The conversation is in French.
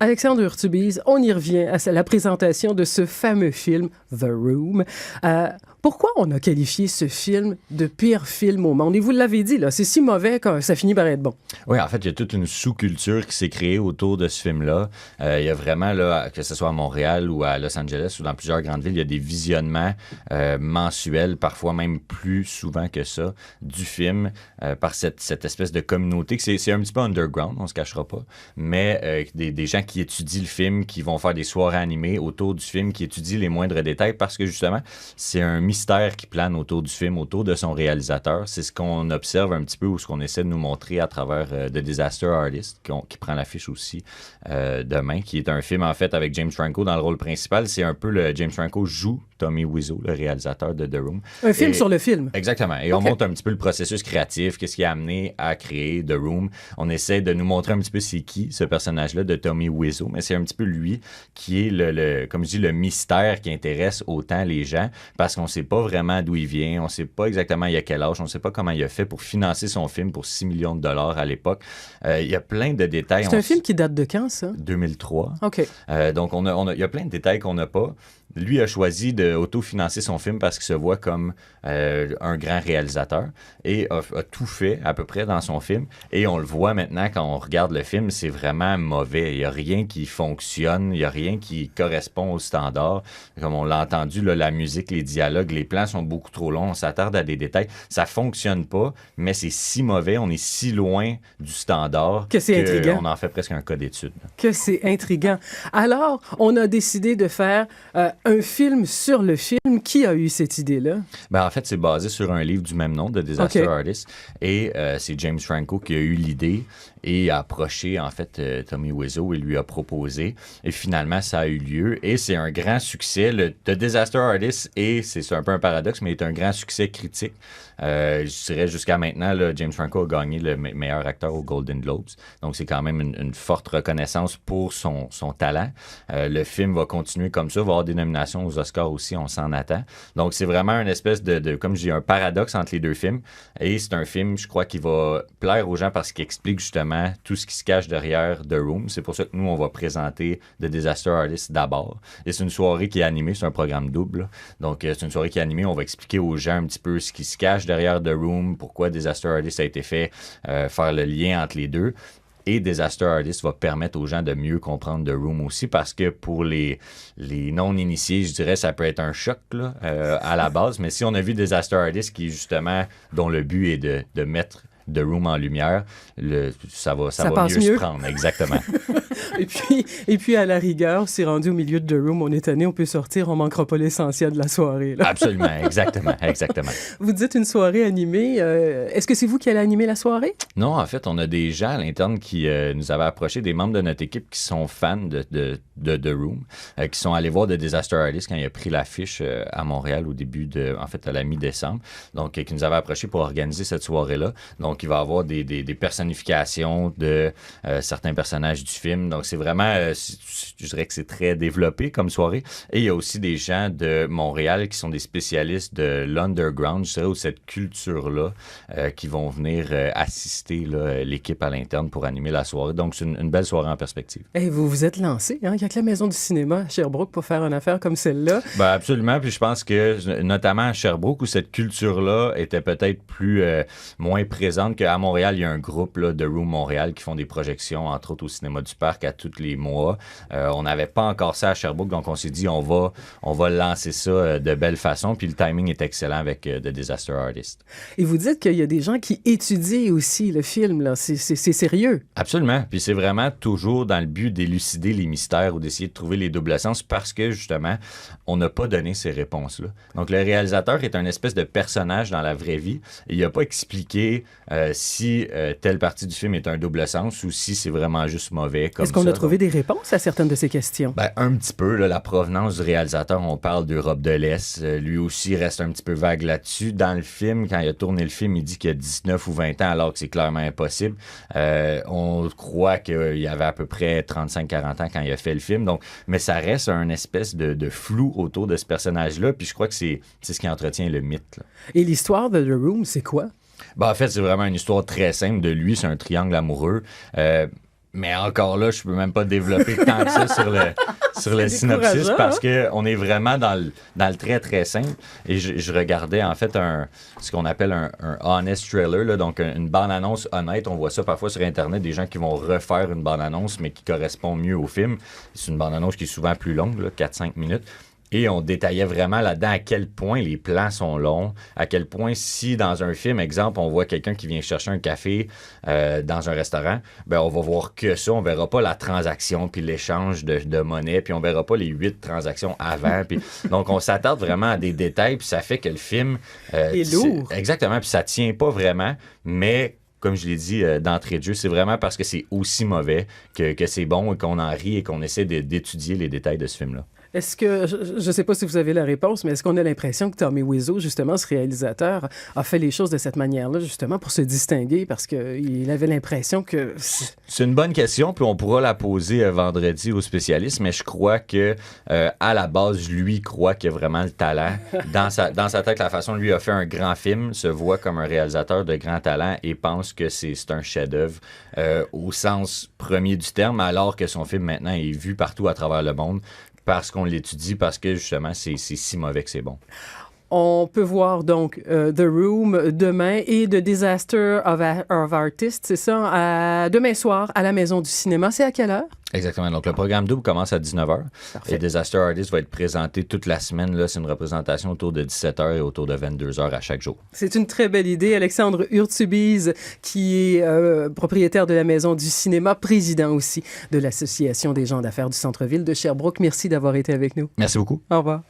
Alexandre Urtubise, on y revient à la présentation de ce fameux film, The Room. Pourquoi on a qualifié ce film de pire film au monde? Et vous l'avez dit, là, c'est si mauvais que ça finit par être bon. Oui, en fait, il y a toute une sous-culture qui s'est créée autour de ce film-là. Il y a vraiment, là, que ce soit à Montréal ou à Los Angeles ou dans plusieurs grandes villes, il y a des visionnements mensuels, parfois même plus souvent que ça, du film par cette espèce de communauté. C'est un petit peu underground, on se cachera pas, mais des gens qui étudient le film, qui vont faire des soirées animées autour du film, qui étudient les moindres détails parce que justement, c'est un mystère qui plane autour du film, autour de son réalisateur. C'est ce qu'on observe un petit peu ou ce qu'on essaie de nous montrer à travers The Disaster Artist, qui prend l'affiche aussi demain, qui est un film en fait avec James Franco dans le rôle principal. C'est un peu James Franco joue Tommy Wiseau, le réalisateur de The Room. Un film sur le film. Exactement. Et on montre un petit peu le processus créatif, qu'est-ce qui a amené à créer The Room. On essaie de nous montrer un petit peu c'est qui ce personnage-là de Tommy Wiseau, mais c'est un petit peu lui qui est comme je dis, le mystère qui intéresse autant les gens parce qu'on sait pas vraiment d'où il vient, on sait pas exactement il a quel âge, on sait pas comment il a fait pour financer son film pour 6 millions de dollars à l'époque. Il y a plein de détails. C'est un film qui date de quand, ça? 2003. OK. Donc, il y a plein de détails qu'on n'a pas. Lui a choisi d'autofinancer son film parce qu'il se voit comme un grand réalisateur et a tout fait à peu près dans son film. Et on le voit maintenant quand on regarde le film, c'est vraiment mauvais. Il n'y a rien qui fonctionne, il n'y a rien qui correspond au standard. Comme on l'a entendu, là, la musique, les dialogues, les plans sont beaucoup trop longs, on s'attarde à des détails. Ça fonctionne pas, mais c'est si mauvais, on est si loin du standard que c'est intriguant. On en fait presque un cas d'étude. Que c'est intriguant. Alors, on a décidé de faire un film sur le film. Qui a eu cette idée-là? Ben, en fait, c'est basé sur un livre du même nom, de Disaster Artist. Et c'est James Franco qui a eu l'idée et a approché, en fait, Tommy Wiseau et lui a proposé. Et finalement, ça a eu lieu. Et c'est un grand succès. The Disaster Artist, c'est un peu un paradoxe, mais est un grand succès critique. Je dirais jusqu'à maintenant, là, James Franco a gagné le meilleur acteur aux Golden Globes. Donc, c'est quand même une forte reconnaissance pour son talent. Le film va continuer comme ça, va avoir des nominations aux Oscars aussi, on s'en attend. Donc, c'est vraiment une espèce de comme je dis, un paradoxe entre les deux films. Et c'est un film, je crois, qui va plaire aux gens parce qu'il explique justement tout ce qui se cache derrière The Room. C'est pour ça que nous, on va présenter The Disaster Artist d'abord. Et c'est une soirée qui est animée, c'est un programme double. Là. Donc, c'est une soirée qui est animée. On va expliquer aux gens un petit peu ce qui se cache derrière The Room, pourquoi Disaster Artist a été fait, faire le lien entre les deux. Et Disaster Artist va permettre aux gens de mieux comprendre The Room aussi parce que pour les non-initiés, je dirais, ça peut être un choc là, à la base. Mais si on a vu Disaster Artist qui, justement, dont le but est de mettre The Room en lumière, ça va mieux se prendre, exactement. et puis, à la rigueur, c'est rendu au milieu de The Room, on est tanné, on peut sortir, on manquera pas l'essentiel de la soirée. Là. Absolument, exactement. Vous dites une soirée animée. Est-ce que c'est vous qui allez animer la soirée? Non, en fait, on a des gens à l'interne qui nous avaient approché, des membres de notre équipe qui sont fans de The Room, qui sont allés voir The Disaster Artist quand il a pris l'affiche à Montréal au début à la mi-décembre. Donc, qui nous avaient approché pour organiser cette soirée-là. Donc, il va y avoir des personnifications de certains personnages du film. Donc, c'est vraiment, je dirais que c'est très développé comme soirée. Et il y a aussi des gens de Montréal qui sont des spécialistes de l'underground, je dirais, ou cette culture-là, qui vont venir assister là, l'équipe à l'interne pour animer la soirée. Donc, c'est une belle soirée en perspective. Et vous vous êtes lancé, hein? Il y a que la Maison du cinéma à Sherbrooke pour faire une affaire comme celle-là. Ben absolument. Puis je pense que, notamment à Sherbrooke, où cette culture-là était peut-être moins présente qu'à Montréal, il y a un groupe là, de Room Montréal qui font des projections, entre autres au Cinéma du Parc, à tous les mois. On n'avait pas encore ça à Sherbrooke, donc on s'est dit on va lancer ça de belle façon. Puis le timing est excellent avec The Disaster Artist. Et vous dites qu'il y a des gens qui étudient aussi le film, là. C'est sérieux. Absolument. Puis c'est vraiment toujours dans le but d'élucider les mystères ou d'essayer de trouver les doubles sens parce que, justement, on n'a pas donné ces réponses-là. Donc, le réalisateur est un espèce de personnage dans la vraie vie. Et il n'a pas expliqué si telle partie du film est un double sens ou si c'est vraiment juste mauvais. Est-ce qu'on a trouvé des réponses à certaines de ces questions? Ben, un petit peu. Là, la provenance du réalisateur, on parle d'Europe de l'Est. Lui aussi reste un petit peu vague là-dessus. Dans le film, quand il a tourné le film, il dit qu'il a 19 ou 20 ans alors que c'est clairement impossible. On croit qu'il y avait à peu près 35-40 ans quand il a fait le film. Donc, mais ça reste un espèce de flou autour de ce personnage-là. Puis je crois que c'est ce qui entretient le mythe. Là. Et l'histoire de The Room, c'est quoi? Ben, en fait, c'est vraiment une histoire très simple de lui. C'est un triangle amoureux. Mais encore là, je peux même pas développer tant que ça sur le synopsis parce qu'on est vraiment dans le très, très simple. Et je regardais en fait ce qu'on appelle un honest trailer, là, donc une bande-annonce honnête. On voit ça parfois sur Internet, des gens qui vont refaire une bande-annonce mais qui correspond mieux au film. C'est une bande-annonce qui est souvent plus longue, 4-5 minutes. Et on détaillait vraiment là-dedans à quel point les plans sont longs, à quel point si dans un film, exemple, on voit quelqu'un qui vient chercher un café dans un restaurant, ben on va voir que ça, on verra pas la transaction puis l'échange de monnaie, puis on verra pas les 8 transactions avant. Puis donc on s'attarde vraiment à des détails, puis ça fait que le film est lourd. Exactement, puis ça tient pas vraiment, mais comme je l'ai dit d'entrée de jeu, c'est vraiment parce que c'est aussi mauvais que c'est bon et qu'on en rit et qu'on essaie d'étudier les détails de ce film-là. Est-ce que, je ne sais pas si vous avez la réponse, mais est-ce qu'on a l'impression que Tommy Wiseau, justement, ce réalisateur, a fait les choses de cette manière-là, justement, pour se distinguer, parce qu'il avait l'impression que... C'est une bonne question, puis on pourra la poser vendredi aux spécialistes, mais je crois que, à la base, lui croit qu'il a vraiment le talent. Dans sa tête, la façon dont lui a fait un grand film, se voit comme un réalisateur de grand talent et pense que c'est un chef-d'œuvre au sens premier du terme, alors que son film, maintenant, est vu partout à travers le monde. Parce qu'on l'étudie, parce que justement, c'est si mauvais que c'est bon. On peut voir donc The Room demain et The Disaster of Artists, c'est ça, demain soir à la Maison du cinéma. C'est à quelle heure? Exactement. Donc, le programme double commence à 19h. Parfait. Et Disaster Artist va être présenté toute la semaine. Là, c'est une représentation autour de 17h et autour de 22h à chaque jour. C'est une très belle idée. Alexandre Urtubise, qui est propriétaire de la Maison du cinéma, président aussi de l'Association des gens d'affaires du centre-ville de Sherbrooke. Merci d'avoir été avec nous. Merci beaucoup. Au revoir.